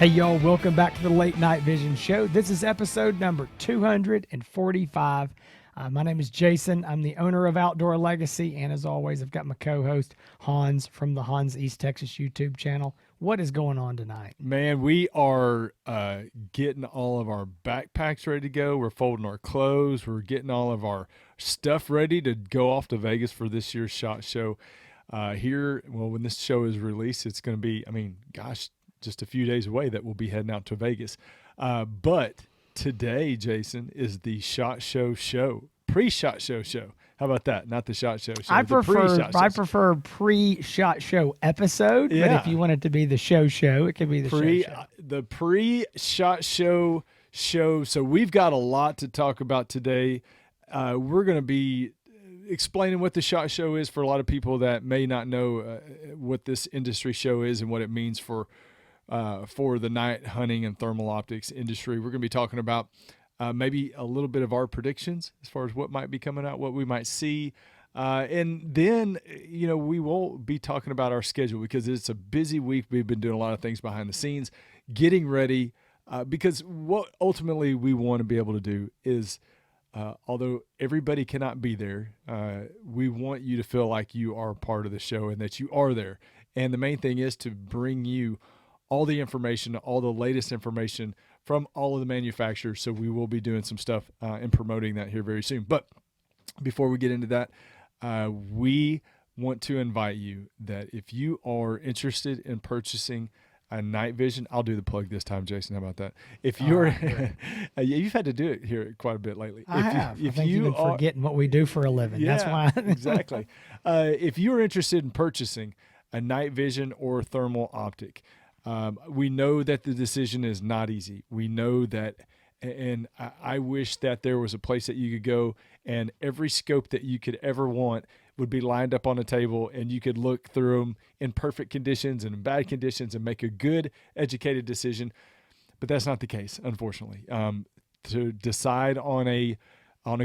Hey, y'all, welcome back to the Late Night Vision Show. This is episode number 245. My name is Jason. I'm the owner of Outdoor Legacy, and as always, I've got my co-host, Hans, from the Hans East Texas YouTube channel. What is going on tonight? Man, we are getting all of our backpacks ready to go. We're folding our clothes. We're getting all of our stuff ready to go off to Vegas for this year's SHOT Show. When this show is released, it's going to be, just a few days away that we'll be heading out to Vegas. But today, Jason, is the SHOT Show, pre-SHOT show. How about that? Not the SHOT Show. I prefer pre-SHOT Show episode, yeah. But if you want it to be the show, it could be the show. The pre-SHOT Show. So we've got a lot to talk about today. We're going to be explaining what the SHOT Show is for a lot of people that may not know what this industry show is and what it means for the night hunting and thermal optics industry. We're going to be talking about maybe a little bit of our predictions as far as what might be coming out, what we might see. And then, we will be talking about our schedule because it's a busy week. We've been doing a lot of things behind the scenes, getting ready, because what ultimately we want to be able to do is, although everybody cannot be there, we want you to feel like you are part of the show and that you are there. And the main thing is to bring you all the information, all the latest information from all of the manufacturers. So we will be doing some stuff and promoting that here very soon. But before we get into that, we want to invite you that if you are interested in purchasing a night vision, I'll do the plug this time, Jason. How about that? If you're, you've had to do it here quite a bit lately. I think you've been forgetting what we do for a living. Yeah, that's why. Exactly. If you're interested in purchasing a night vision or thermal optic, we know that the decision is not easy. We know that, and I wish that there was a place that you could go and every scope that you could ever want would be lined up on a table and you could look through them in perfect conditions and in bad conditions and make a good, educated decision. But that's not the case, unfortunately. To decide on a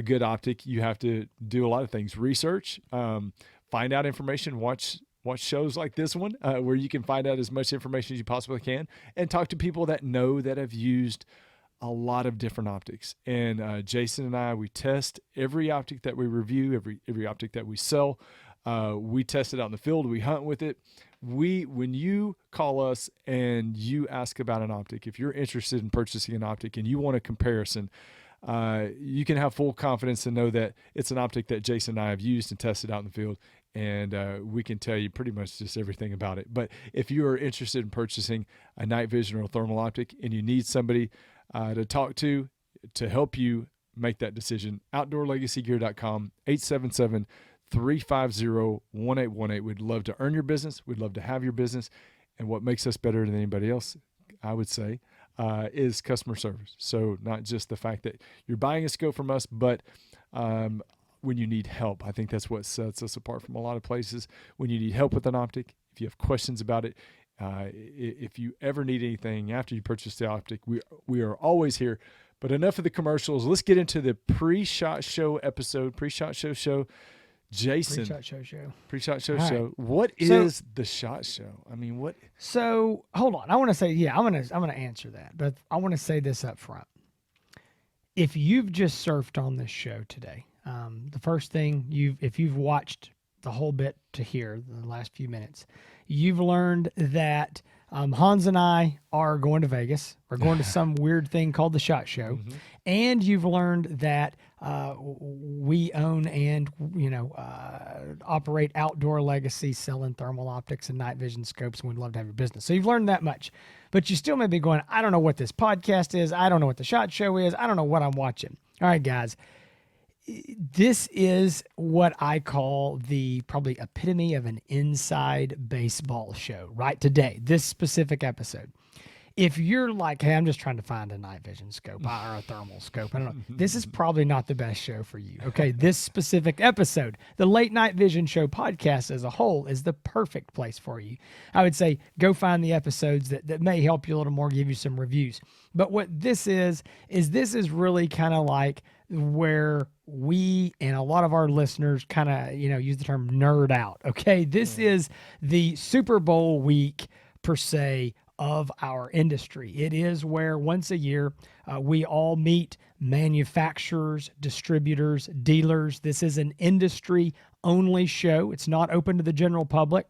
good optic, you have to do a lot of things. Research, find out information, watch shows like this one where you can find out as much information as you possibly can and talk to people that know that have used a lot of different optics. And Jason and I, we test every optic that we review, every optic that we sell. We test it out in the field. We hunt with it. When you call us and you ask about an optic, if you're interested in purchasing an optic and you want a comparison, you can have full confidence to know that it's an optic that Jason and I have used and tested out in the field. And we can tell you pretty much just everything about it. But if you are interested in purchasing a night vision or a thermal optic and you need somebody to talk to help you make that decision, outdoorlegacygear.com, 877-350-1818. We'd love to earn your business. We'd love to have your business. And what makes us better than anybody else, I would say, is customer service. So not just the fact that you're buying a scope from us, but when you need help. I think that's what sets us apart from a lot of places. When you need help with an optic, if you have questions about it, if you ever need anything after you purchase the optic, we are always here. But enough of the commercials. Let's get into the pre-SHOT Show episode, pre-SHOT Show. Jason. Pre-SHOT Show. Right. What is the SHOT Show? I mean, what? So hold on. I want to say, I'm gonna answer that, but I want to say this up front. If you've just surfed on this show today, the first thing if you've watched the whole bit to here, the last few minutes, you've learned that Hans and I are going to Vegas. We're going to some weird thing called the SHOT Show. Mm-hmm. And you've learned that we own and, operate Outdoor Legacy, selling thermal optics and night vision scopes, and we'd love to have your business. So you've learned that much. But you still may be going, I don't know what this podcast is. I don't know what the SHOT Show is. I don't know what I'm watching. All right, guys. This is what I call the probably epitome of an inside baseball show right today, this specific episode. If you're like, hey, I'm just trying to find a night vision scope or a thermal scope, I don't know, this is probably not the best show for you. Okay, this specific episode, the Late Night Vision Show podcast as a whole is the perfect place for you. I would say go find the episodes that may help you a little more, give you some reviews. But what this is this is really kind of like where we and a lot of our listeners kind of, use the term nerd out. Okay. This is the Super Bowl week per se of our industry. It is where once a year we all meet manufacturers, distributors, dealers. This is an industry only show. It's not open to the general public.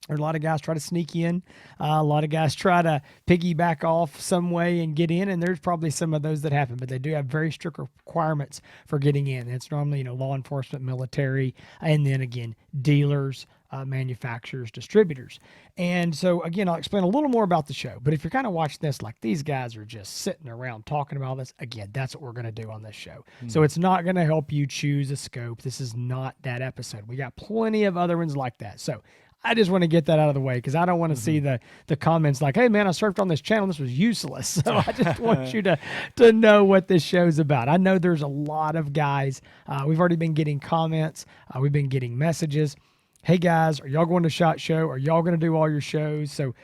There's a lot of guys try to sneak in. A lot of guys try to piggyback off some way and get in, and there's probably some of those that happen, but they do have very strict requirements for getting in. It's normally, law enforcement, military, and then again, dealers, manufacturers, distributors. And so again, I'll explain a little more about the show, but if you're kind of watching this like these guys are just sitting around talking about this, again, that's what we're going to do on this show. So it's not going to help you choose a scope. This is not that episode. We got plenty of other ones like that. So I just want to get that out of the way because I don't want to see the comments like, hey, man, I surfed on this channel. This was useless. So I just want you to know what this show's about. I know there's a lot of guys. We've already been getting comments. We've been getting messages. Hey, guys, are y'all going to SHOT Show? Are y'all going to do all your shows? So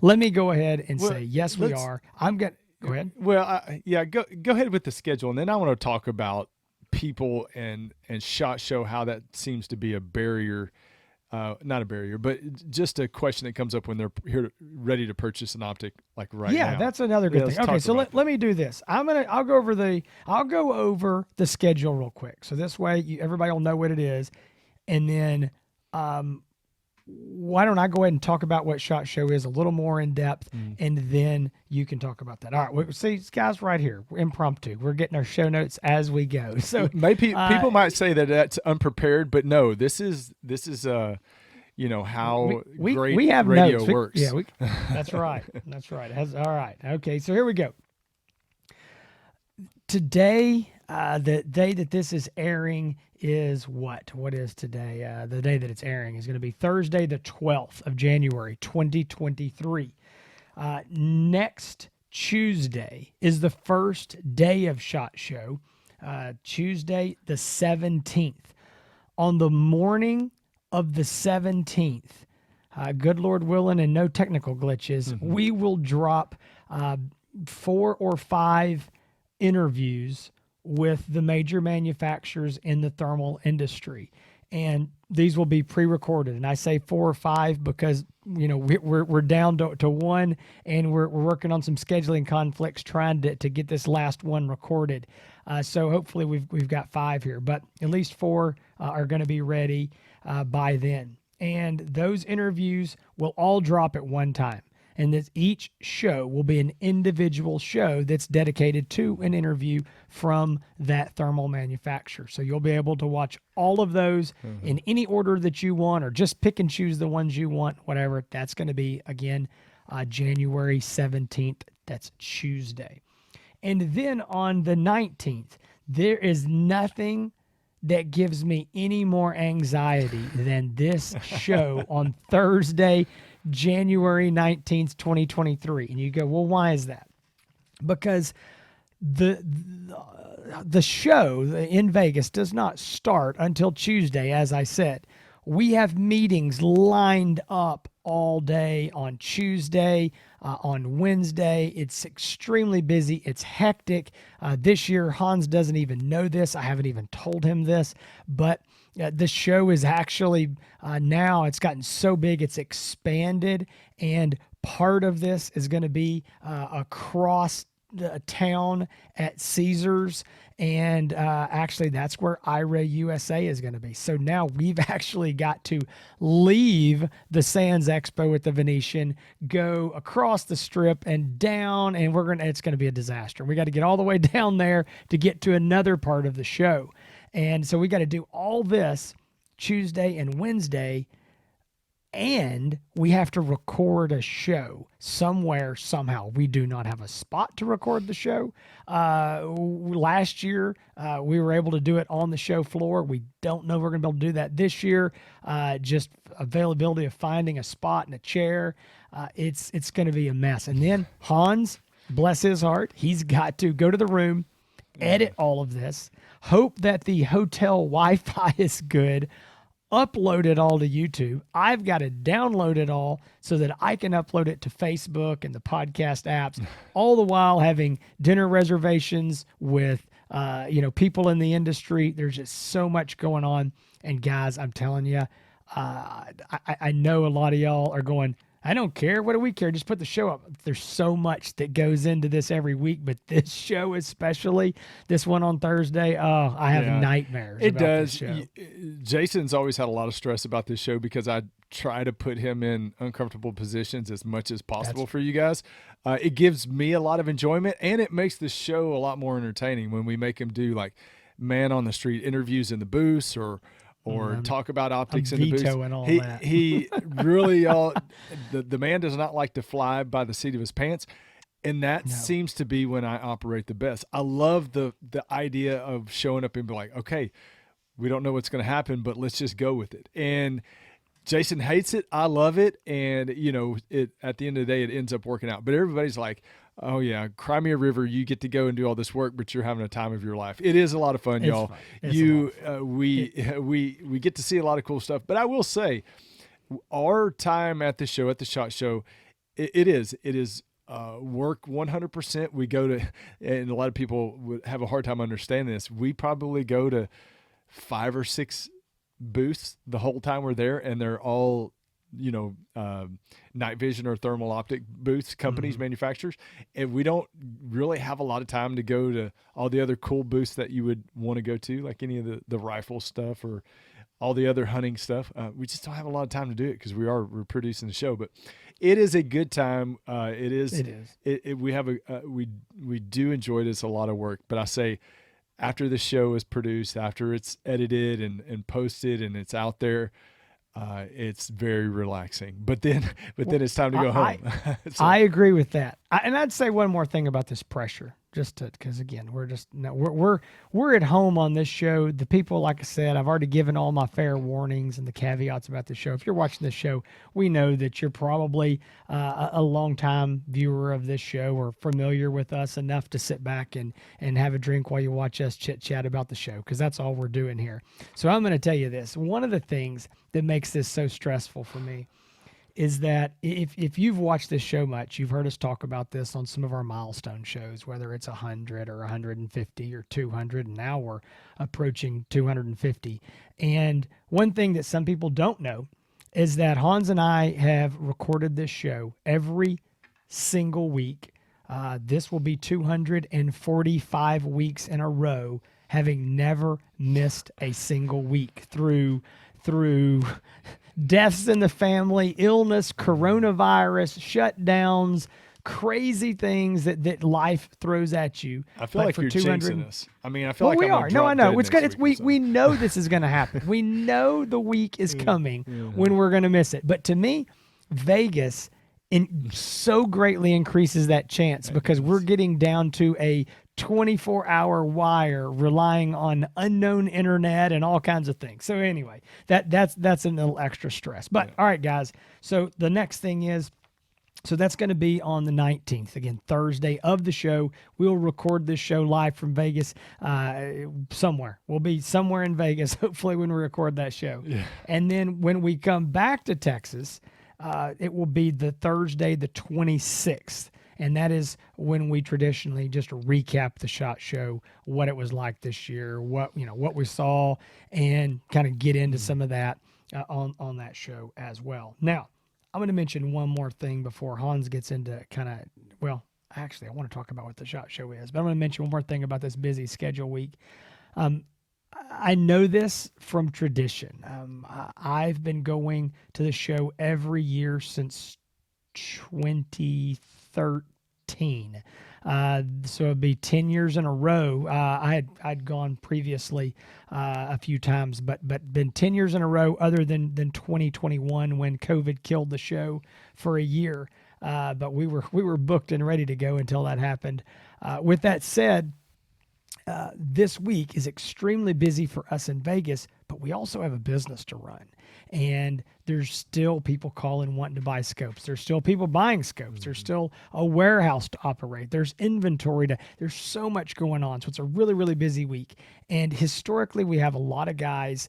let me go ahead and say, yes, we are. I'm going to go ahead. Well, go ahead with the schedule. And then I want to talk about people and SHOT Show, how that seems to be a barrier. Not a barrier, but just a question that comes up when they're ready to purchase an optic, like right now. Yeah, that's another good thing. Okay, so let me do this. I'll go over the schedule real quick. So this way, everybody will know what it is, and then why don't I go ahead and talk about what SHOT Show is a little more in depth, and then you can talk about that. All right, see, guys, right here, we're impromptu. We're getting our show notes as we go. So maybe people might say that that's unprepared, but no, this is how we have radio notes. works. That's right. That's right. All right. Okay, so here we go. Today, the day that this is airing is what? What is today? The day that it's airing is going to be Thursday, the 12th of January, 2023. Next Tuesday is the first day of SHOT Show, Tuesday, the 17th. On the morning of the 17th, good Lord willing and no technical glitches, we will drop 4 or 5 interviews with the major manufacturers in the thermal industry. And these will be pre-recorded. And I say 4 or 5 because, we're down to 1 and we're working on some scheduling conflicts trying to get this last one recorded. So hopefully we've got 5 here, but at least 4 are going to be ready by then. And those interviews will all drop at one time. And this, each show will be an individual show that's dedicated to an interview from that thermal manufacturer. So you'll be able to watch all of those in any order that you want, or just pick and choose the ones you want, whatever. That's going to be, again, January 17th. That's Tuesday. And then on the 19th, there is nothing that gives me any more anxiety than this show on Thursday, January 19th, 2023. And you go, well, why is that? Because the show in Vegas does not start until Tuesday, as I said. We have meetings lined up all day on Tuesday, on Wednesday. It's extremely busy. It's hectic. This year, Hans doesn't even know this. I haven't even told him this, but the show is actually now it's gotten so big, it's expanded, and part of this is going to be across the town at Caesars, and actually that's where IRA USA is going to be. So now we've actually got to leave the Sands Expo at the Venetian, go across the Strip and down, and it's going to be a disaster. We got to get all the way down there to get to another part of the show. And so we got to do all this Tuesday and Wednesday, and we have to record a show somewhere, somehow. We do not have a spot to record the show. Last year, we were able to do it on the show floor. We don't know if we're going to be able to do that this year. Just availability of finding a spot and a chair. It's going to be a mess. And then Hans, bless his heart, he's got to go to the room, edit all of this, hope that the hotel Wi-Fi is good, upload it all to YouTube. I've got to download it all so that I can upload it to Facebook and the podcast apps, all the while having dinner reservations with, people in the industry. There's just so much going on. And guys, I'm telling you, I know a lot of y'all are going, I don't care. What do we care? Just put the show up. There's so much that goes into this every week, but this show especially, this one on Thursday, oh, I have Yeah, nightmares it about this does. show. Jason's always had a lot of stress about this show because I try to put him in uncomfortable positions as much as possible for you guys. It gives me a lot of enjoyment, and it makes the show a lot more entertaining when we make him do like man on the street interviews in the booths or talk about optics in the booth. vetoing all He that. he really the man does not like to fly by the seat of his pants, and that seems to be when I operate the best. I love the idea of showing up and be like, okay, we don't know what's going to happen, but let's just go with it. And Jason hates it. I love it. And, it at the end of the day, it ends up working out. But everybody's like, oh, yeah, Cry Me a River, you get to go and do all this work, but you're having a time of your life. It is a lot of fun, y'all. We get to see a lot of cool stuff. But I will say, our time at the show, at the SHOT Show, it is work 100%. We go to, and a lot of people would have a hard time understanding this, we probably go to 5 or 6 booths the whole time we're there, and they're all night vision or thermal optic booths, companies, manufacturers, and we don't really have a lot of time to go to all the other cool booths that you would want to go to, like any of the rifle stuff or all the other hunting stuff. We just don't have a lot of time to do it because we're producing the show. But it is a good time. It is. We do enjoy it. It's a lot of work, but I say, after the show is produced, after it's edited and posted and it's out there, it's very relaxing. But then it's time to go home. I agree with that. And I'd say one more thing about this pressure, because again, we're at home on this show. The people, like I said, I've already given all my fair warnings and the caveats about the show. If you're watching this show, we know that you're probably a longtime viewer of this show or familiar with us enough to sit back and have a drink while you watch us chit chat about the show, because that's all we're doing here. So I'm going to tell you this. One of the things that makes this so stressful for me is that if you've watched this show much, you've heard us talk about this on some of our milestone shows, whether it's 100 or 150 or 200, and now we're approaching 250. And one thing that some people don't know is that Hans and I have recorded this show every single week. This will be 245 weeks in a row, having never missed a single week through deaths in the family, illness, coronavirus, shutdowns, crazy things that life throws at you. I feel like you're jinxing us. I mean, I feel like we I'm are. No, I know. We know know this is going to happen. We know the week is coming when we're going to miss it. But to me, Vegas so greatly increases that chance because we're getting down to a 24-hour wire relying on unknown internet and all kinds of things. So anyway, that's a little extra stress. But all right, guys. So the next thing is, so that's going to be on the 19th, again, Thursday of the show. We'll record this show live from Vegas somewhere. We'll be somewhere in Vegas, hopefully, when we record that show. Yeah. And then when we come back to Texas, it will be the Thursday, the 26th. And that is when we traditionally just recap the SHOT Show, what it was like this year, what we saw, and kind of get into some of that on that show as well. Now, I'm going to mention one more thing before Hans gets into actually, I want to talk about what the SHOT Show is, but I'm going to mention one more thing about this busy schedule week. I know this from tradition. I've been going to the show every year since 2013. So it'd be 10 years in a row. I'd gone previously a few times, but been 10 years in a row other than 2021 when COVID killed the show for a year. But we were booked and ready to go until that happened. With that said, this week is extremely busy for us in Vegas, but we also have a business to run. And there's still people calling wanting to buy scopes. There's still people buying scopes. There's still a warehouse to operate. There's inventory there's so much going on. So it's a really, really busy week. And historically, we have a lot of guys,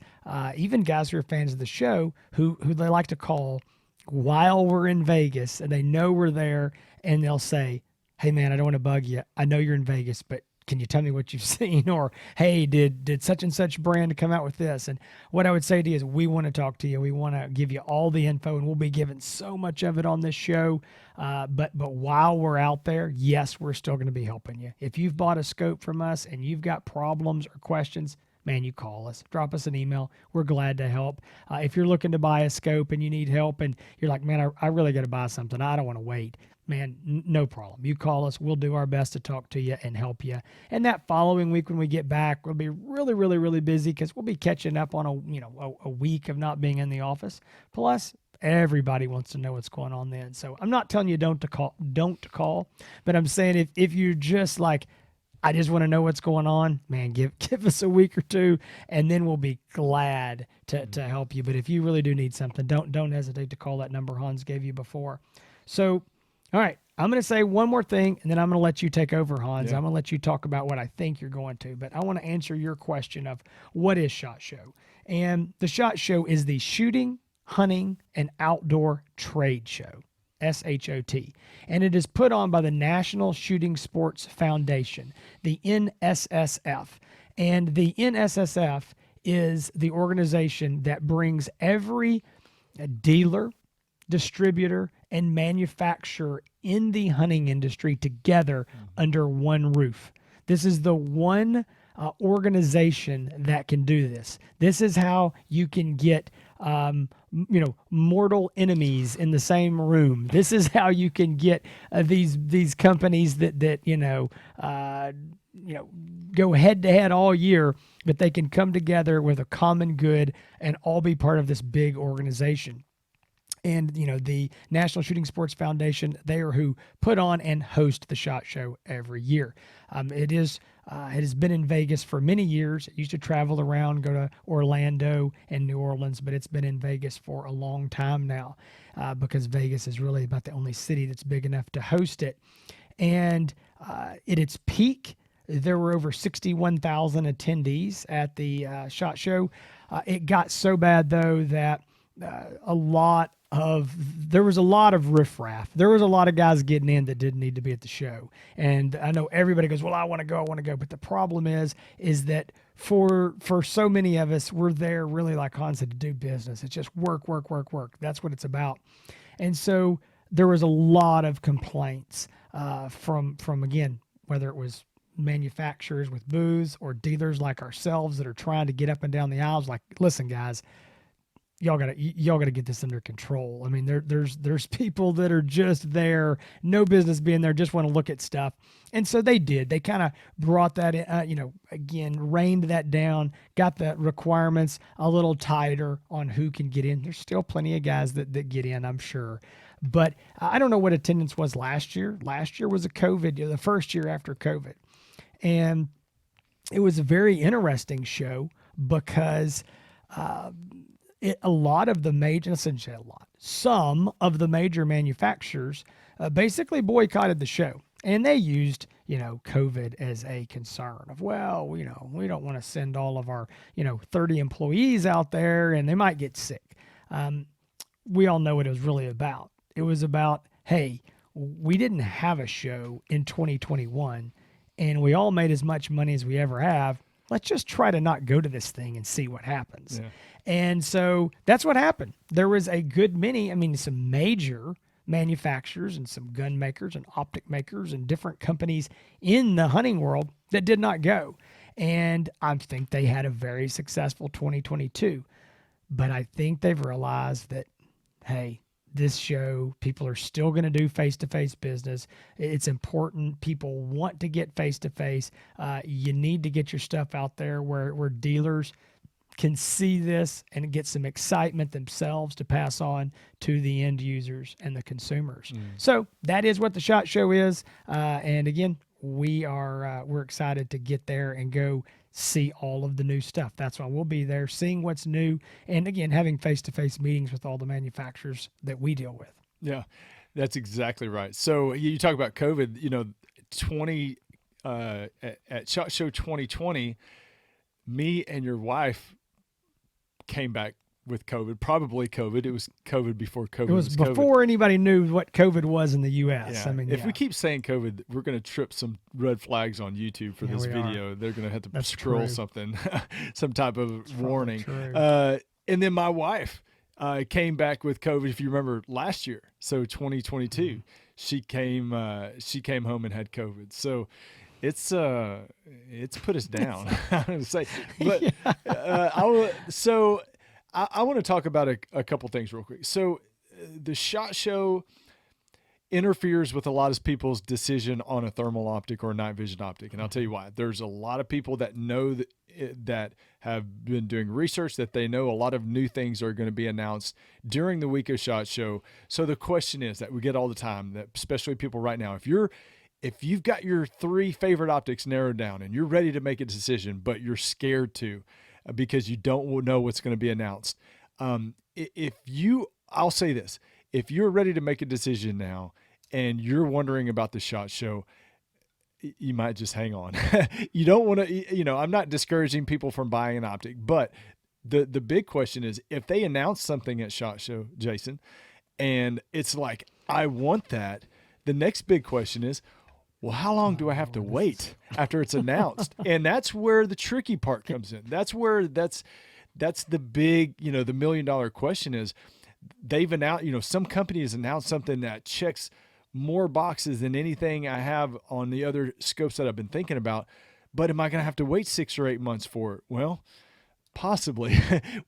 even guys who are fans of the show, who they like to call while we're in Vegas, and they know we're there, and they'll say, "Hey man, I don't want to bug you. I know you're in Vegas, but can you tell me what you've seen? Or, hey, did such and such brand come out with this? And what I would say to you is we want to talk to you. We want to give you all the info, and we'll be giving so much of it on this show. But while we're out there, yes, we're still going to be helping you. If you've bought a scope from us and you've got problems or questions, man, you call us, drop us an email. We're glad to help. If you're looking to buy a scope and you need help and you're like, man, I really got to buy something, I don't want to wait. Man, no problem. You call us. We'll do our best to talk to you and help you. And that following week when we get back, we'll be really, really, really busy because we'll be catching up on a week of not being in the office. Plus, everybody wants to know what's going on then. So I'm not telling you don't call, but I'm saying if you're just like, I just want to know what's going on, man, give us a week or two, and then we'll be glad to help you. But if you really do need something, don't hesitate to call that number Hans gave you before. So, all right, I'm going to say one more thing, and then I'm going to let you take over, Hans. Yeah. I'm going to let you talk about what I think you're going to, but I want to answer your question of what is SHOT Show. And the SHOT Show is the Shooting, Hunting, and Outdoor Trade Show, SHOT. And it is put on by the National Shooting Sports Foundation, the NSSF. And the NSSF is the organization that brings every dealer, distributor, and manufacturer in the hunting industry together under one roof. This is the one organization that can do this. This is how you can get mortal enemies in the same room. This is how you can get these companies that go head to head all year, but they can come together with a common good and all be part of this big organization. And, the National Shooting Sports Foundation, they are who put on and host the SHOT Show every year. It has been in Vegas for many years. It used to travel around, go to Orlando and New Orleans, but it's been in Vegas for a long time now because Vegas is really about the only city that's big enough to host it. And at its peak, there were over 61,000 attendees at the SHOT Show. It got so bad, though, that there was a lot of riffraff. There was a lot of guys getting in that didn't need to be at the show. And I know everybody goes, well, I want to go. But the problem is that for so many of us, we're there really, like Hans said, to do business. It's just work. That's what it's about. And so there was a lot of complaints from again, whether it was manufacturers with booths or dealers like ourselves that are trying to get up and down the aisles. Like, listen, guys, y'all gotta get this under control. I mean, there's people that are just there, no business being there, just want to look at stuff. And so they did. They kind of brought that in, again, reined that down, got the requirements a little tighter on who can get in. There's still plenty of guys that get in, I'm sure. But I don't know what attendance was last year. Last year was the first year after COVID. And it was a very interesting show because some of the major manufacturers basically boycotted the show, and they used, COVID as a concern of, well, we don't want to send all of our, 30 employees out there and they might get sick. We all know what it was really about. It was about, hey, we didn't have a show in 2021 and we all made as much money as we ever have. Let's just try to not go to this thing and see what happens. Yeah. And so that's what happened. There was a good many, some major manufacturers and some gun makers and optic makers and different companies in the hunting world that did not go. And I think they had a very successful 2022. But I think they've realized that, hey, this show, people are still going to do face-to-face business. It's important. People want to get face-to-face. You need to get your stuff out there where dealers can see this and get some excitement themselves to pass on to the end users and the consumers. So that is what the SHOT Show is. And again, we're excited to get there and go see all of the new stuff. That's why we'll be there, seeing what's new, and again, having face-to-face meetings with all the manufacturers that we deal with. Yeah, that's exactly right. So you talk about COVID, at SHOT Show 2020, me and your wife came back with COVID. Probably COVID. It was COVID before COVID. It was COVID. before anybody knew what COVID was in the U.S. Yeah. I mean, if we keep saying COVID, we're going to trip some red flags on YouTube for this we video. They're going to have to That's scroll true. something, some type of warning. True. And then my wife came back with COVID. If you remember last year, so 2022, she came home and had COVID. So it's put us down. I'm going to say, but I want to talk about a couple things real quick. So the SHOT Show interferes with a lot of people's decision on a thermal optic or a night vision optic. And I'll tell you why. There's a lot of people that know that have been doing research, that they know a lot of new things are going to be announced during the week of SHOT Show. So the question is that we get all the time, that especially people right now, if you've got your 3 favorite optics narrowed down and you're ready to make a decision, but you're scared to because you don't know what's going to be announced. I'll say this, if you're ready to make a decision now and you're wondering about the SHOT Show, you might just hang on. You don't want to, I'm not discouraging people from buying an optic, but the big question is, if they announce something at SHOT Show, Jason, and it's like, I want that, the next big question is, well, how long do I have to wait after it's announced? And that's where the tricky part comes in. That's the big, the $1 million question is, they've announced, some companies announced something that checks more boxes than anything I have on the other scopes that I've been thinking about. But am I going to have to wait 6 or 8 months for it? Well, possibly.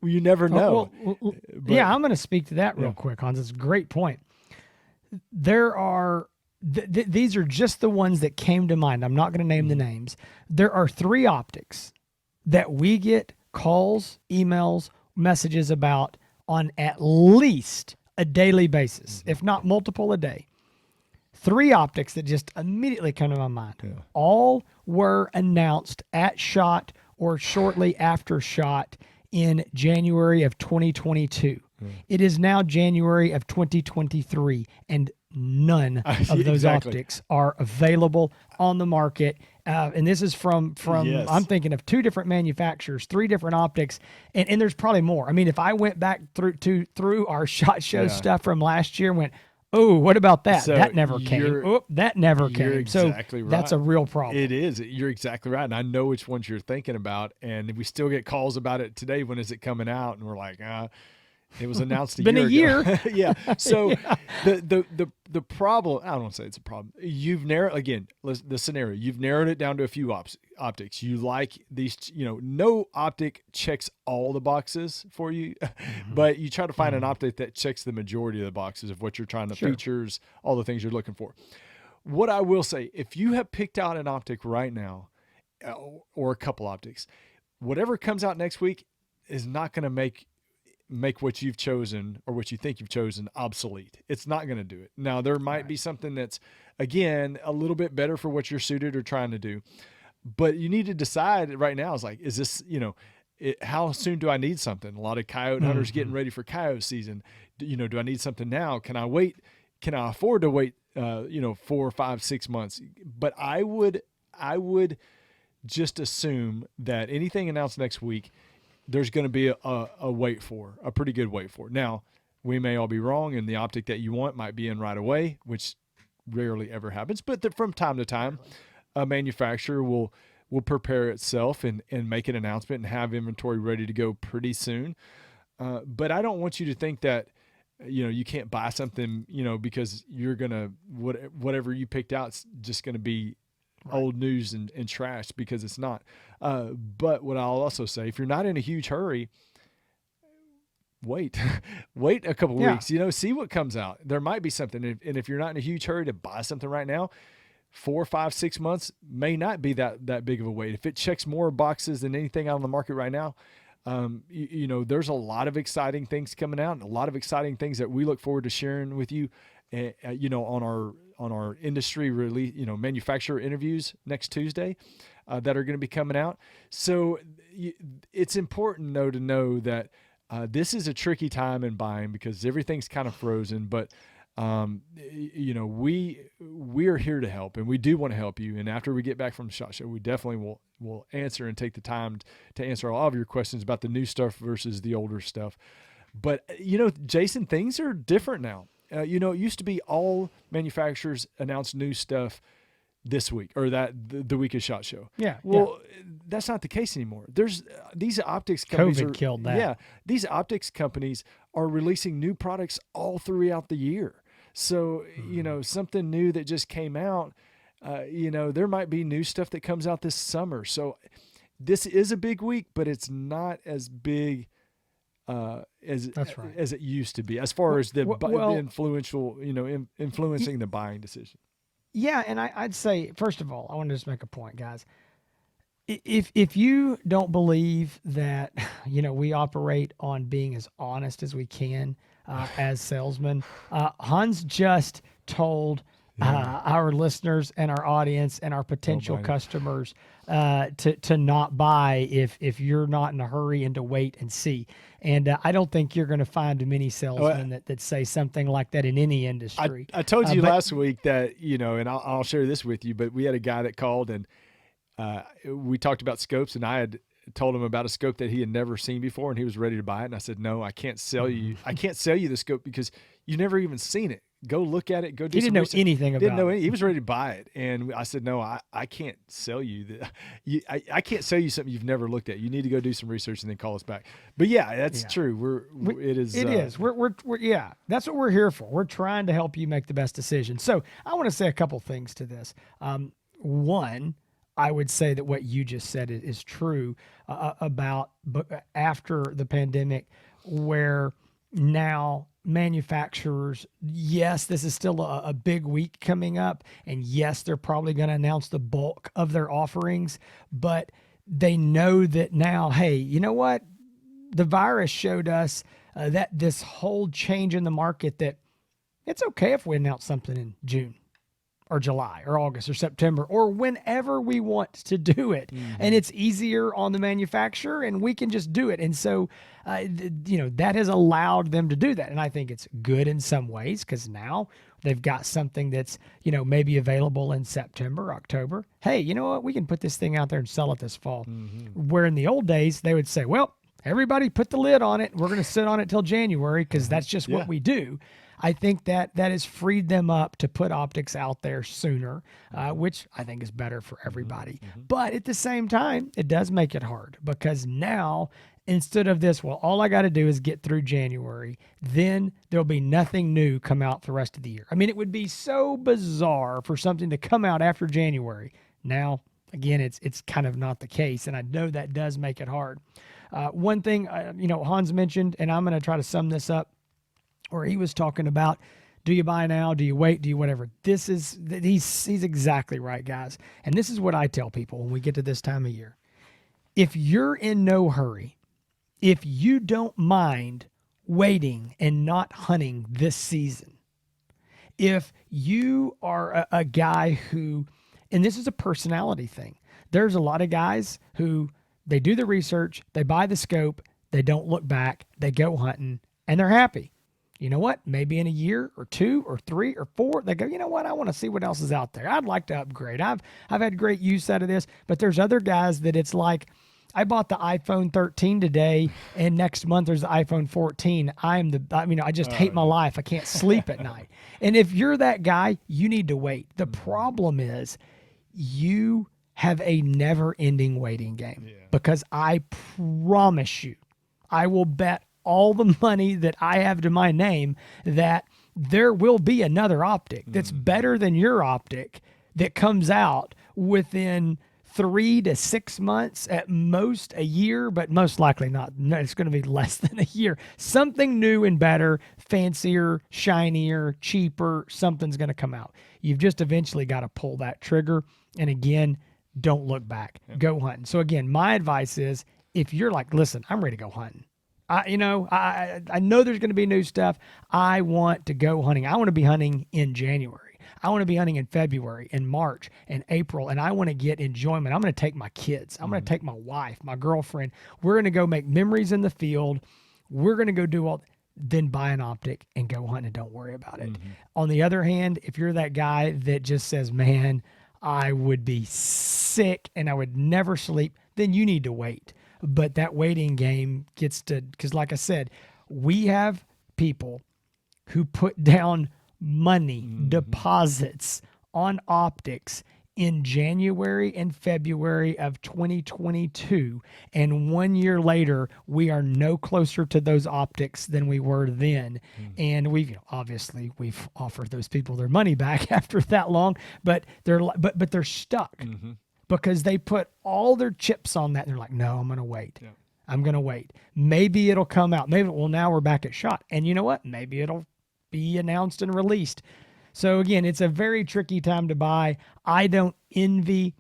Well, you never know. I'm going to speak to that real quick, Hans. It's a great point. There are, these are just the ones that came to mind. I'm not going to name the names. There are 3 optics that we get calls, emails, messages about on at least a daily basis, if not multiple a day. 3 optics that just immediately come to my mind. Yeah. All were announced at SHOT or shortly after SHOT in January of 2022. It is now January of 2023, and none of those optics are available on the market. And this is from yes. I'm thinking of 2 different manufacturers, 3 different optics, and there's probably more. I mean, if I went back through our SHOT Show stuff from last year and went, oh, what about that? So that never came. Oh, that never came. Exactly so right. That's a real problem. It is. You're exactly right. And I know which ones you're thinking about. And we still get calls about it today. When is it coming out? And we're like, it was announced a year ago. Yeah. So the problem, I don't want to say it's a problem. You've narrowed, again, the scenario, you've narrowed it down to a few optics. You like these, no optic checks all the boxes for you, but you try to find an optic that checks the majority of the boxes of what you're trying to features, all the things you're looking for. What I will say, if you have picked out an optic right now, or a couple optics, whatever comes out next week is not going to make what you've chosen or what you think you've chosen obsolete. It's not going to do it. Now, there might be something that's, again, a little bit better for what you're suited or trying to do, but you need to decide right now. Is like, is this, how soon do I need something? A lot of coyote hunters getting ready for coyote season. Do I need something now? Can I wait? Can I afford to wait, 4, 5, 6 months? But I would just assume that anything announced next week, there's going to be a pretty good wait for. Now, we may all be wrong, and the optic that you want might be in right away, which rarely ever happens. But from time to time, a manufacturer will prepare itself and make an announcement and have inventory ready to go pretty soon. But I don't want you to think that you can't buy something because you're gonna whatever you picked out is just going to be old news and trash, because it's not. But what I'll also say, if you're not in a huge hurry, wait a couple weeks, see what comes out. There might be something. And if you're not in a huge hurry to buy something right now, 4, 5, 6 months may not be that big of a wait. If it checks more boxes than anything out on the market right now, there's a lot of exciting things coming out, and a lot of exciting things that we look forward to sharing with you, on our industry release, manufacturer interviews next Tuesday, that are going to be coming out. So it's important though to know that this is a tricky time in buying because everything's kind of frozen, but we are here to help, and we do want to help you. And after we get back from the SHOT Show, we definitely will answer and take the time to answer all of your questions about the new stuff versus the older stuff. But, Jason, things are different now. It used to be all manufacturers announce new stuff this week or the week of SHOT Show. Yeah. Well, that's not the case anymore. There's these optics companies. COVID killed that. Yeah. These optics companies are releasing new products all throughout the year. So, something new that just came out, there might be new stuff that comes out this summer. So this is a big week, but it's not as big as it used to be, as far as the influential, influencing the buying decision. Yeah, and I'd say, first of all, I want to just make a point, guys. If you don't believe that, we operate on being as honest as we can as salesmen, Hans just told our listeners and our audience and our potential customers to not buy if you're not in a hurry and to wait and see. And I don't think you're going to find many salesmen that say something like that in any industry. I told you last week that, and I'll share this with you, but we had a guy that called and we talked about scopes, and I had told him about a scope that he had never seen before, and he was ready to buy it. And I said, no, I can't sell you. I can't sell you the scope because you've never even seen it. Go look at it. Go do. He didn't know anything about it. He was ready to buy it, and I said, no, I can't sell you I can't sell you something you've never looked at. You need to go do some research and then call us back. But yeah, that's true. It is. We're that's what we're here for. We're trying to help you make the best decision. So I want to say a couple things to this. One, I would say that what you just said is true about after the pandemic, where now manufacturers, yes, this is still a big week coming up, and yes, they're probably going to announce the bulk of their offerings, but they know that now, hey, you know what? The virus showed us that this whole change in the market, that it's okay if we announce something in June or July or August or September or whenever we want to do it. Mm-hmm. And it's easier on the manufacturer and we can just do it. And so, that has allowed them to do that. And I think it's good in some ways because now they've got something that's, maybe available in September, October. Hey, you know what? We can put this thing out there and sell it this fall. Mm-hmm. Where in the old days, they would say, well, everybody put the lid on it. We're going to sit on it till January because that's just what we do. I think that has freed them up to put optics out there sooner, which I think is better for everybody. Mm-hmm. But at the same time, it does make it hard because now, instead of this, well, all I got to do is get through January, then there'll be nothing new come out the rest of the year. I mean, it would be so bizarre for something to come out after January. Now, again, it's kind of not the case, and I know that does make it hard. One thing, Hans mentioned, and I'm going to try to sum this up, where he was talking about, do you buy now? Do you wait? Do you whatever? He's exactly right, guys. And this is what I tell people when we get to this time of year. If you're in no hurry, if you don't mind waiting and not hunting this season, if you are a guy who, and this is a personality thing, there's a lot of guys who they do the research, they buy the scope, they don't look back, they go hunting, and they're happy. You know what? Maybe in a year or 2 or 3 or 4, they go, you know what? I want to see what else is out there. I'd like to upgrade. I've had great use out of this, but there's other guys that it's like, I bought the iPhone 13 today, and next month there's the iPhone 14. I just hate my life. I can't sleep at night. And if you're that guy, you need to wait. The problem is you have a never-ending waiting game because I promise you, I will bet all the money that I have to my name that there will be another optic that's better than your optic that comes out within 3 to 6 months, at most a year, but most likely not. No, it's going to be less than a year. Something new and better, fancier, shinier, cheaper, something's going to come out. You've just eventually got to pull that trigger. And again, don't look back. Go hunting. So again, my advice is, if you're like, listen, I'm ready to go hunting. I know there's going to be new stuff. I want to go hunting. I want to be hunting in January. I want to be hunting in February, in March, and April, and I want to get enjoyment. I'm going to take my kids. I'm going to take my wife, my girlfriend. We're going to go make memories in the field. We're going to go do all. Then buy an optic and go hunt and don't worry about it. Mm-hmm. On the other hand, if you're that guy that just says, man, I would be sick and I would never sleep, then you need to wait. But that waiting game gets to, because like I said, we have people who put down money, deposits on optics in January and February of 2022. And 1 year later, we are no closer to those optics than we were then. And we've obviously we've offered those people their money back after that long, but they're stuck because they put all their chips on that. They're like, no, I'm going to wait. Yeah. I'm going to wait. Maybe it'll come out. Maybe, well, now we're back at shot. And you know what? Maybe it'll be announced and released. So again, it's a very tricky time to buy. I don't envy,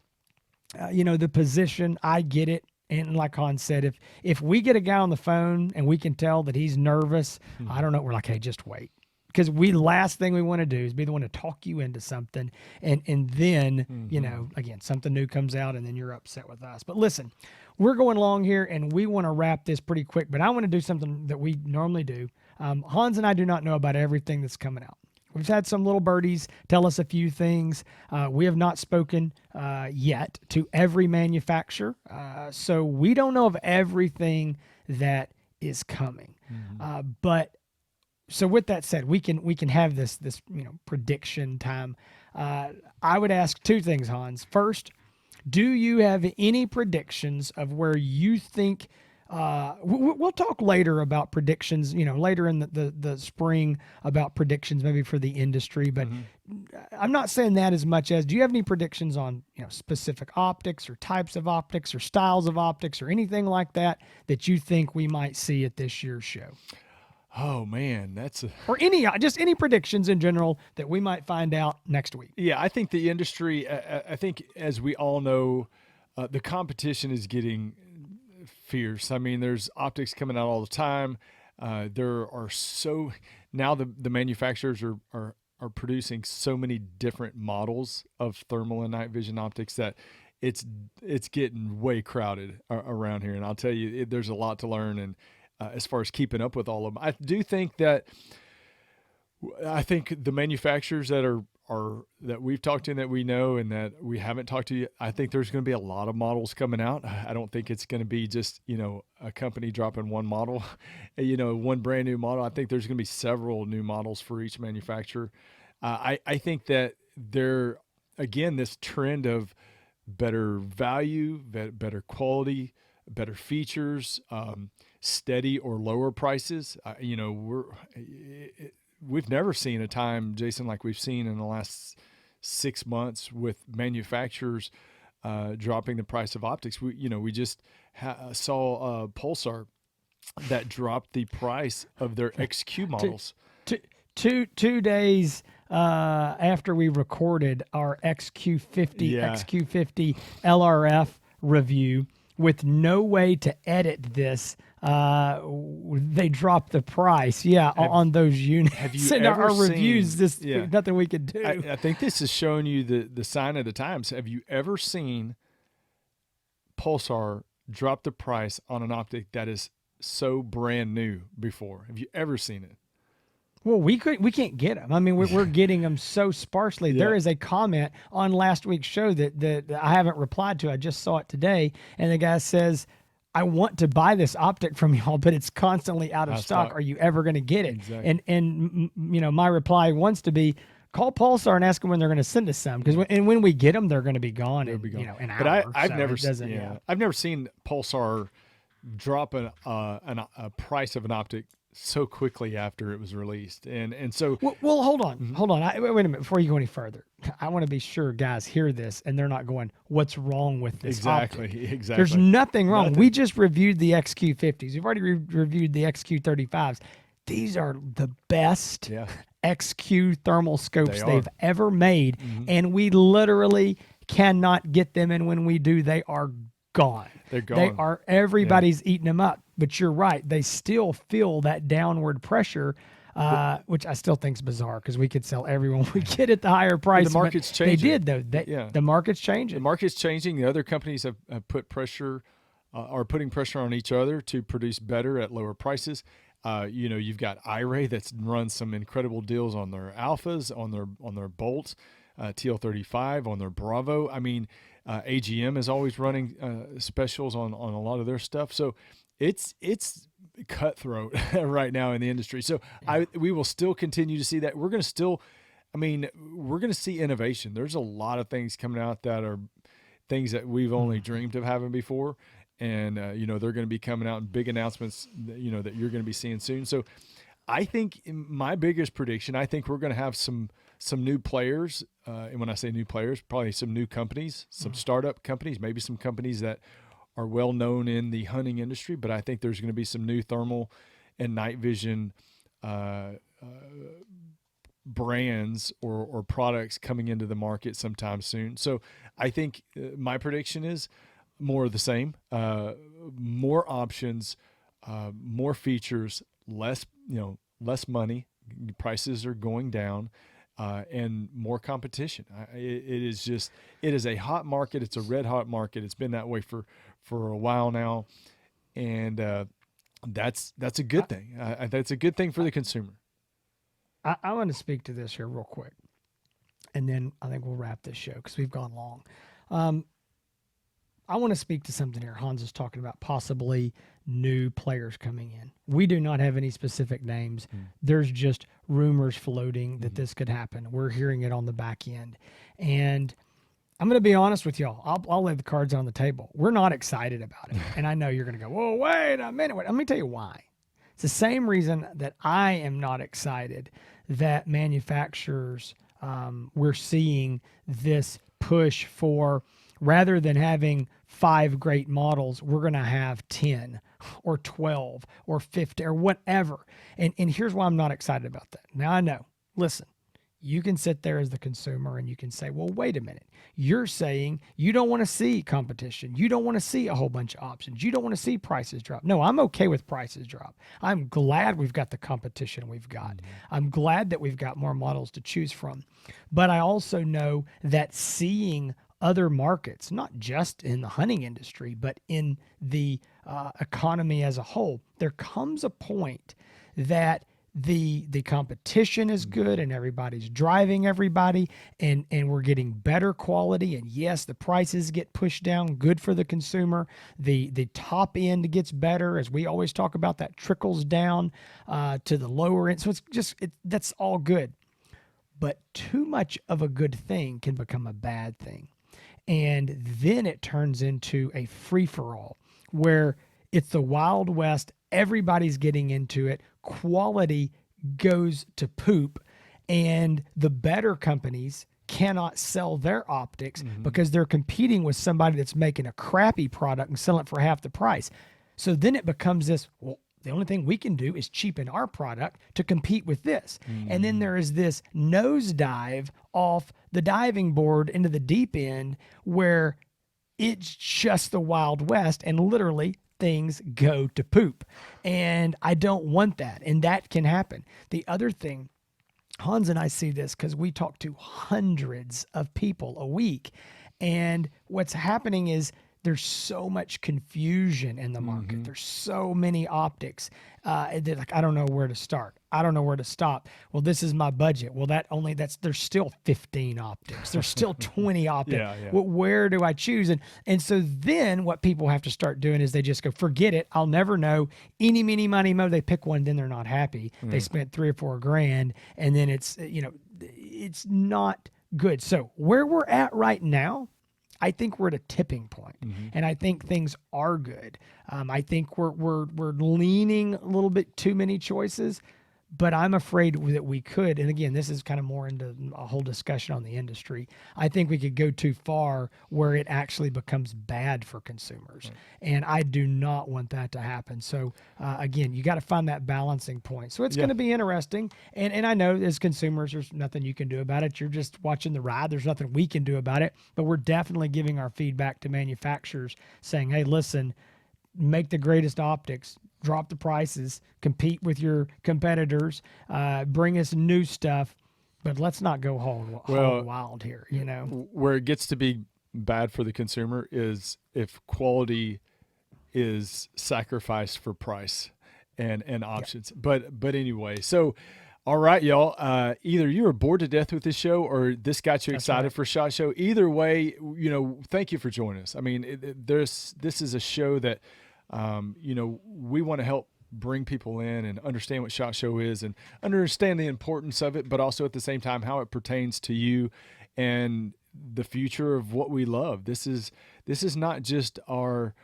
the position. I get it. And like Hans said, if we get a guy on the phone and we can tell that he's nervous, I don't know. We're like, hey, just wait. Because last thing we want to do is be the one to talk you into something. And then, again, something new comes out and then you're upset with us. But listen, we're going long here and we want to wrap this pretty quick, but I want to do something that we normally do. Hans and I do not know about everything that's coming out. We've had some little birdies tell us a few things. We have not spoken yet to every manufacturer. So we don't know of everything that is coming. So with that said, we can have this prediction time. I would ask two things, Hans. First, do you have any predictions of where you think? We'll talk later about predictions. Later in the spring about predictions, maybe for the industry. But I'm not saying that as much as. Do you have any predictions on specific optics or types of optics or styles of optics or anything like that you think we might see at this year's show? Oh man, or any predictions in general that we might find out next week. Yeah, I think the industry. I think as we all know, the competition is getting fierce. I mean, there's optics coming out all the time. There are now the manufacturers are producing so many different models of thermal and night vision optics that it's getting way crowded around here. And I'll tell you, there's a lot to learn and. As far as keeping up with all of them, I do think that the manufacturers that that we've talked to and that we know and that we haven't talked to yet, I think there's going to be a lot of models coming out. I don't think it's going to be just a company dropping one model, one brand new model. I think there's going to be several new models for each manufacturer. I think that this trend of better value, better quality, better features. Steady or lower prices. We've never seen a time, Jason, like we've seen in the last 6 months with manufacturers dropping the price of optics. We just saw Pulsar that dropped the price of their XQ models. Two days after we recorded our XQ50 LRF review, with no way to edit this, they dropped the price. On those units. Have you and ever our reviews? seen, Nothing we could do. I think this is showing you the sign of the times. Have you ever seen Pulsar drop the price on an optic that is so brand new before? Have you ever seen it? Well, we can't get them. I mean, we're getting them so sparsely. Yeah. There is a comment on last week's show that I haven't replied to. I just saw it today, and the guy says, "I want to buy this optic from y'all, but it's constantly out of stock. Are you ever going to get it?" Exactly. And my reply wants to be, call Pulsar and ask them when they're going to send us some, because when we get them, they're going to be gone. An but hour. I've never seen Pulsar drop a price of an optic so quickly after it was released. And so well hold on. Wait a minute before you go any further. I want to be sure guys hear this and they're not going, what's wrong with this optic? Exactly. There's nothing wrong. We just reviewed the XQ50s. We've already reviewed the XQ35s. These are the best XQ thermal scopes they've ever made, and we literally cannot get them, and when we do, they are gone. They're gone. Everybody's eating them up. But you're right. They still feel that downward pressure, which I still think is bizarre because we could sell everyone we get at the higher price. The market's changing. They did, though. The market's changing. The market's changing. The other companies have put pressure, are putting pressure on each other to produce better at lower prices. You've got iRay that's run some incredible deals on their alphas, on their bolts. TL35, on their Bravo. I mean, AGM is always running specials on a lot of their stuff. So it's cutthroat right now in the industry. So we will still continue to see that. We're going to still, I mean, we're going to see innovation. There's a lot of things coming out that are things that we've only dreamed of having before. And, they're going to be coming out in big announcements, that you're going to be seeing soon. So I think my biggest prediction, I think we're going to have some new players. And when I say new players, probably some new companies, some startup companies, maybe some companies that are well known in the hunting industry. But I think there's going to be some new thermal and night vision brands or products coming into the market sometime soon. So I think my prediction is more of the same, more options, more features, less money. Prices are going down, and more competition. It is a hot market. It's a red hot market. It's been that way for a while now, and that's a good thing. That's a good thing for the consumer. I want to speak to this here real quick, and then I think we'll wrap this show because we've gone long. I want to speak to something here. Hans is talking about possibly new players coming in. We do not have any specific names. There's just rumors floating that this could happen. We're hearing it on the back end. And I'm going to be honest with y'all. I'll lay the cards on the table. We're not excited about it. And I know you're going to go, whoa, wait a minute. Let me tell you why. It's the same reason that I am not excited that manufacturers, we're seeing this push for, rather than having 5 great models, we're going to have 10 or 12 or 50 or whatever. And here's why I'm not excited about that. Now I know, listen, you can sit there as the consumer and you can say, well, wait a minute. You're saying you don't want to see competition. You don't want to see a whole bunch of options. You don't want to see prices drop. No, I'm okay with prices drop. I'm glad we've got the competition we've got. I'm glad that we've got more models to choose from. But I also know that seeing other markets, not just in the hunting industry, but in the economy as a whole, there comes a point that the competition is good and everybody's driving everybody and we're getting better quality. And yes, the prices get pushed down, good for the consumer. The top end gets better, as we always talk about, that trickles down to the lower end. So it's just, that's all good. But too much of a good thing can become a bad thing. And then it turns into a free-for-all where it's the Wild West. Everybody's getting into it. Quality goes to poop. And the better companies cannot sell their optics because they're competing with somebody that's making a crappy product and selling it for half the price. So then it becomes this, well, the only thing we can do is cheapen our product to compete with this. And then there is this nosedive off the diving board into the deep end where it's just the Wild West and literally things go to poop. And I don't want that. And that can happen. The other thing, Hans and I see this because we talk to hundreds of people a week. And what's happening is there's so much confusion in the market. There's so many optics. Like, I don't know where to start. I don't know where to stop. Well, this is my budget. Well, there's still 15 optics. There's still 20 optics. Yeah. Well, where do I choose? And so then what people have to start doing is they just go, forget it. I'll never know. Eeny, meeny, miny, mo. They pick one, then they're not happy. They spent $3 or $4 grand, and then it's not good. So where we're at right now, I think we're at a tipping point, and I think things are good. I think we're leaning a little bit too many choices, but I'm afraid that we could. And again, this is kind of more into a whole discussion on the industry. I think we could go too far where it actually becomes bad for consumers, and I do not want that to happen. So again, you got to find that balancing point. So it's going to be interesting, and I know as consumers, there's nothing you can do about it. You're just watching the ride. There's nothing we can do about it, but we're definitely giving our feedback to manufacturers, saying, "Hey, listen, make the greatest optics." Drop the prices, compete with your competitors, bring us new stuff, but let's not go hog wild here, Where it gets to be bad for the consumer is if quality is sacrificed for price and options. But anyway, so All right, y'all. Either you were bored to death with this show, or this got you That's excited right. for SHOT Show. Either way, thank you for joining us. I mean, this is a show that, we want to help bring people in and understand what SHOT Show is and understand the importance of it, but also at the same time how it pertains to you and the future of what we love. This is not just our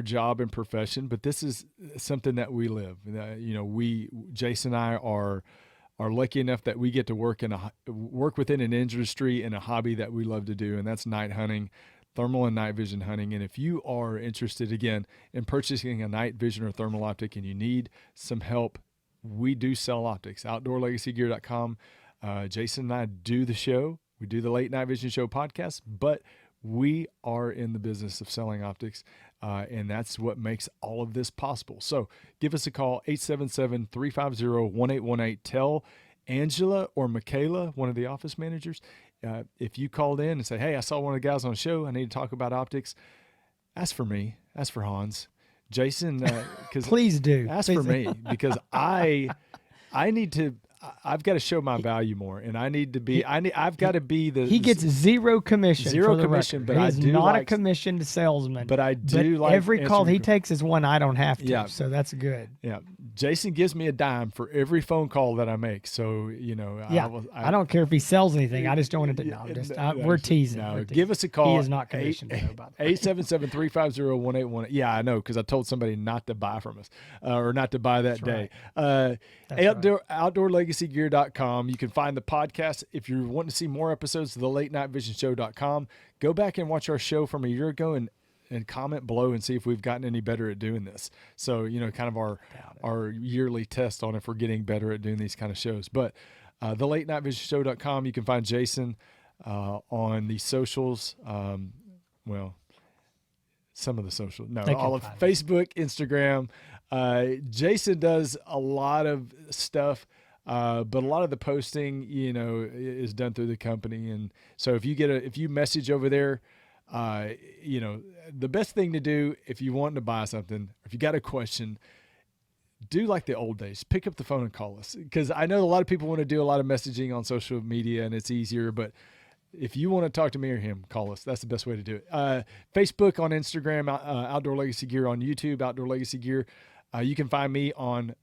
job and profession, but this is something that we live. Jason and I are lucky enough that we get to work within an industry and a hobby that we love to do, and that's night hunting, thermal and night vision hunting. And if you are interested again in purchasing a night vision or thermal optic and you need some help, we do sell optics. OutdoorLegacyGear.com. Jason and I do the show. We do the Late Night Vision Show podcast, but we are in the business of selling optics, and that's what makes all of this possible. So give us a call, 877-350-1818. Tell Angela or Michaela, one of the office managers, if you called in and say, hey, I saw one of the guys on the show, I need to talk about optics, ask for me, ask for Hans. Jason, because Please do. ask Please. for me, because I need to, I've got to show my value more, and I've got to be the. He gets zero commission. Zero for the commission, record. but I He's do not like- a commissioned salesman. But I do like every call he answering- takes is one I don't have to. Yeah. So that's good. Yeah, Jason gives me a dime for every phone call that I make. So Yeah, I don't care if he sells anything. I just don't want to. No, we're teasing. No, We're teasing. give us a call. He is not commissioned. though, by the way. 877-350-1818. Yeah, I know, because I told somebody not to buy from us, or not to buy that day. That's OutdoorLegacyGear.com. You can find the podcast. If you're wanting to see more episodes of the Late Night Vision Show.com, go back and watch our show from a year ago and comment below and see if we've gotten any better at doing this. So, kind of our yearly test on if we're getting better at doing these kind of shows. But the Late Night Vision Show.com, you can find Jason on the socials. Some of the social, no, They can all of find Facebook, Instagram. Jason does a lot of stuff, but a lot of the posting, is done through the company. And so if you message over there, the best thing to do if you want to buy something, if you got a question, do like the old days, pick up the phone and call us. Because I know a lot of people want to do a lot of messaging on social media and it's easier, but if you want to talk to me or him, call us. That's the best way to do it. Facebook, on Instagram, Outdoor Legacy Gear, on YouTube, Outdoor Legacy Gear. You can find me on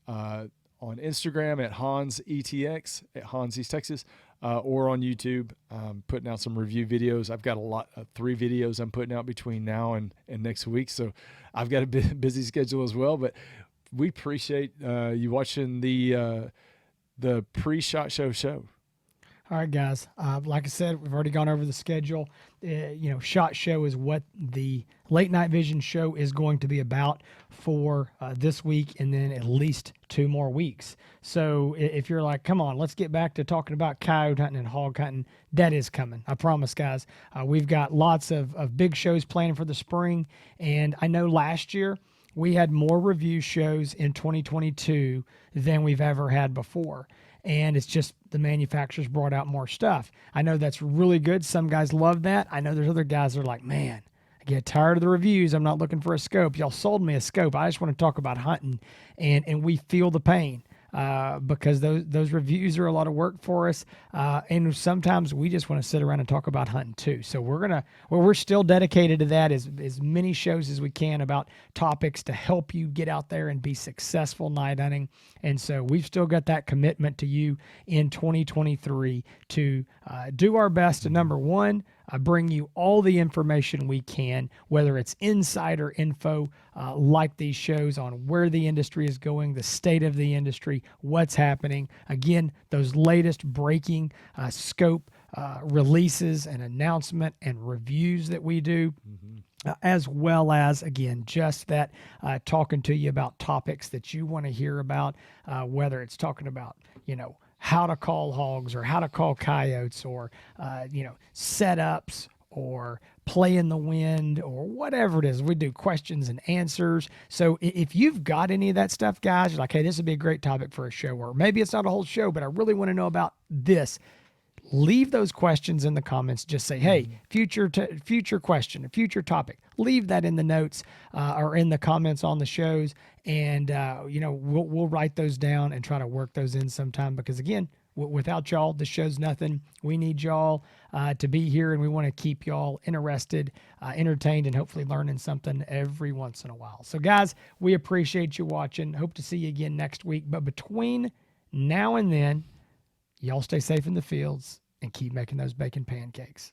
Instagram at Hans ETX, at Hans East Texas, or on YouTube, putting out some review videos. I've got 3 videos I'm putting out between now and next week. So I've got a busy schedule as well, but we appreciate you watching the pre-SHOT show. All right, guys. Like I said, we've already gone over the schedule. SHOT Show is what the Late Night Vision Show is going to be about for this week and then at least 2 more weeks. So if you're like, come on, let's get back to talking about coyote hunting and hog hunting, that is coming. I promise, guys. We've got lots of big shows planned for the spring. And I know last year we had more review shows in 2022 than we've ever had before. And it's just the manufacturers brought out more stuff. I know that's really good. Some guys love that. I know there's other guys that are like, man, I get tired of the reviews. I'm not looking for a scope. Y'all sold me a scope. I just want to talk about hunting. And we feel the pain because those reviews are a lot of work for us. And sometimes we just want to sit around and talk about hunting too. So we're still dedicated to that, as many shows as we can about topics to help you get out there and be successful night hunting. And so we've still got that commitment to you in 2023 to do our best to, number one, bring you all the information we can, whether it's insider info like these shows on where the industry is going, the state of the industry, what's happening. Again, those latest breaking scope releases and announcement and reviews that we do. As well as, again, just that talking to you about topics that you want to hear about, whether it's talking about, how to call hogs or how to call coyotes or, setups or play in the wind or whatever it is. We do questions and answers. So if you've got any of that stuff, guys, you're like, hey, this would be a great topic for a show, or maybe it's not a whole show, but I really want to know about this. leave those questions in the comments. Just say, hey, future question, a future topic. Leave that in the notes or in the comments on the shows. And, we'll write those down and try to work those in sometime because, again, without y'all, the show's nothing. We need y'all to be here, and we want to keep y'all interested, entertained, and hopefully learning something every once in a while. So, guys, we appreciate you watching. Hope to see you again next week. But between now and then, y'all stay safe in the fields and keep making those bacon pancakes.